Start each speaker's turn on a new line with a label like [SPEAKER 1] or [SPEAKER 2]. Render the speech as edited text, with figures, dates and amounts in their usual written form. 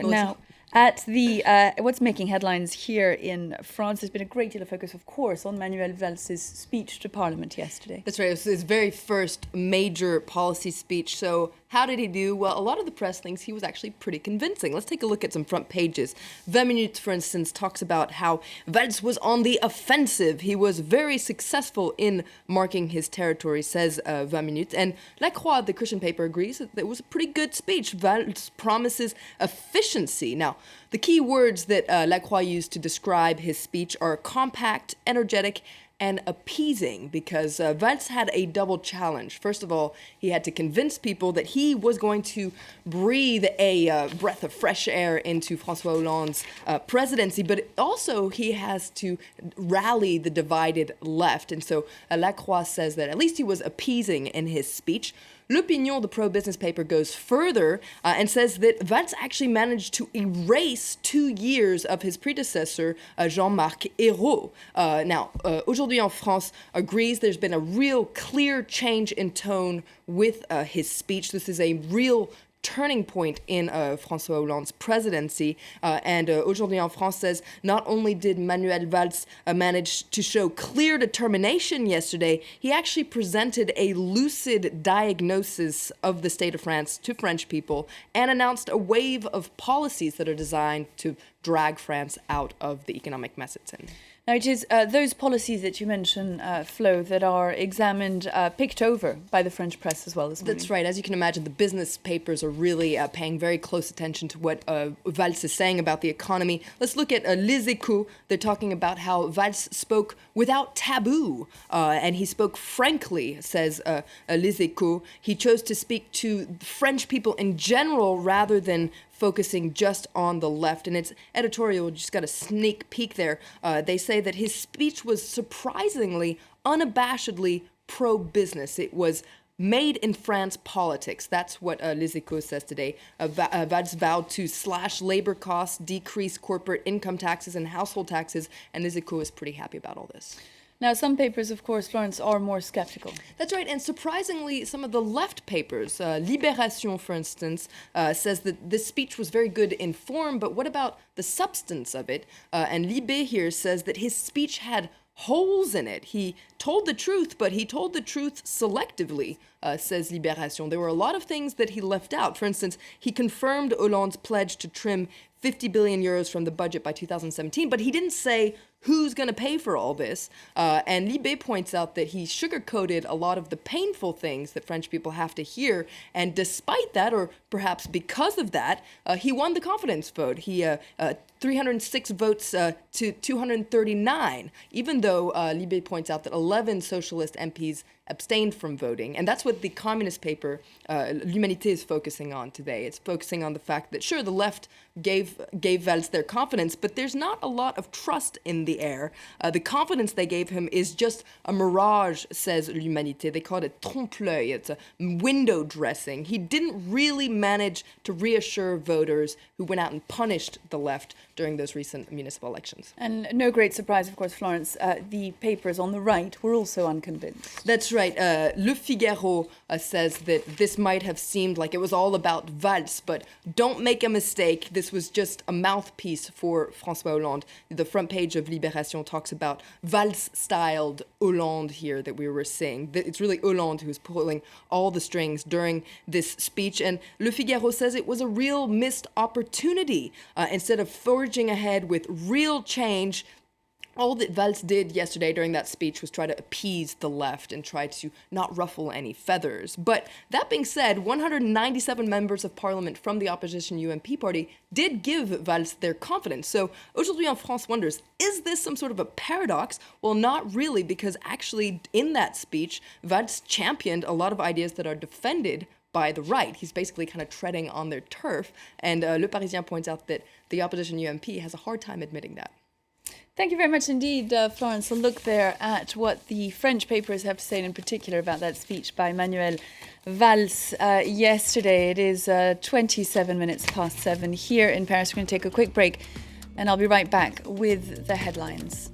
[SPEAKER 1] talk now. At the what's making headlines here in France, there's been a great deal of focus, of course, on Manuel Valls' speech to Parliament yesterday.
[SPEAKER 2] That's right. It was his very first major policy speech. So how did he do? Well, a lot of the press thinks he was actually pretty convincing. Let's take a look at some front pages. 20 Minutes, for instance, talks about how Valls was on the offensive. He was very successful in marking his territory, says 20 Minutes. And La Croix, the Christian paper, agrees that it was a pretty good speech. Valls promises efficiency. Now, the key words that La Croix used to describe his speech are compact, energetic, and appeasing, because Valls had a double challenge. First of all, he had to convince people that he was going to breathe a breath of fresh air into François Hollande's presidency, but also he has to rally the divided left. And so La Croix says that at least he was appeasing in his speech. L'Opinion, the pro-business paper, goes further and says that Valls actually managed to erase 2 years of his predecessor, Jean-Marc Ayrault. Now, Aujourd'hui en France agrees there's been a real clear change in tone with his speech. This is a real turning point in François Hollande's presidency. And Aujourd'hui en France says not only did Manuel Valls manage to show clear determination yesterday, he actually presented a lucid diagnosis of the state of France to French people and announced a wave of policies that are designed to drag France out of the economic mess it's in.
[SPEAKER 1] Now, it is those policies that you mentioned, Flo, that are examined, picked over by the French press as well this morning.
[SPEAKER 2] That's right. As you can imagine, the business papers are really paying very close attention to what Valls is saying about the economy. Let's look at Les Echos. They're talking about how Valls spoke without taboo, and he spoke frankly, says Les Echos. He chose to speak to French people in general rather than focusing just on the left. And its editorial just got a sneak peek there. They say that his speech was surprisingly, unabashedly pro-business. It was made in France politics. That's what Les Echos says today. Valls vowed to slash labor costs, decrease corporate income taxes and household taxes, and Les Echos is pretty happy about all this.
[SPEAKER 1] Now, some papers, of course, Florence, are more skeptical.
[SPEAKER 2] That's right, and surprisingly, some of the left papers, Libération, for instance, says that this speech was very good in form, but what about the substance of it? And Libé here says that his speech had holes in it. He told the truth, but he told the truth selectively, says Libération. There were a lot of things that he left out. For instance, he confirmed Hollande's pledge to trim 50 billion euros from the budget by 2017, but he didn't say who's going to pay for all this. And Libé points out that he sugarcoated a lot of the painful things that French people have to hear. And despite that, or perhaps because of that, he won the confidence vote. He 306 votes to 239, even though Libé points out that 11 socialist MPs abstained from voting. And that's what the communist paper, L'Humanité, is focusing on today. It's focusing on the fact that, sure, the left gave Valls their confidence, but there's not a lot of trust in the air. The confidence they gave him is just a mirage, says L'Humanité. They call it trompe-l'œil. It's a window dressing. He didn't really manage to reassure voters who went out and punished the left during those recent municipal elections.
[SPEAKER 1] And no great surprise, of course, Florence, the papers on the right were also unconvinced.
[SPEAKER 2] That's right. Le Figaro says that this might have seemed like it was all about Valls, but don't make a mistake. This was just a mouthpiece for François Hollande. The front page of Libération talks about Valls-styled Hollande here that we were seeing. It's really Hollande who's pulling all the strings during this speech. And Le Figaro says it was a real missed opportunity. Instead of forging ahead with real change, all that Valls did yesterday during that speech was try to appease the left and try to not ruffle any feathers. But that being said, 197 members of parliament from the opposition UMP party did give Valls their confidence. So Aujourd'hui en France wonders, is this some sort of a paradox? Well, not really, because actually in that speech, Valls championed a lot of ideas that are defended by the right. He's basically kind of treading on their turf. And Le Parisien points out that the opposition UMP has a hard time admitting that.
[SPEAKER 1] Thank you very much indeed, Florence. A look there at what the French papers have to say in particular about that speech by Manuel Valls yesterday. It is 27 minutes past 7 here in Paris. We're going to take a quick break and I'll be right back with the headlines.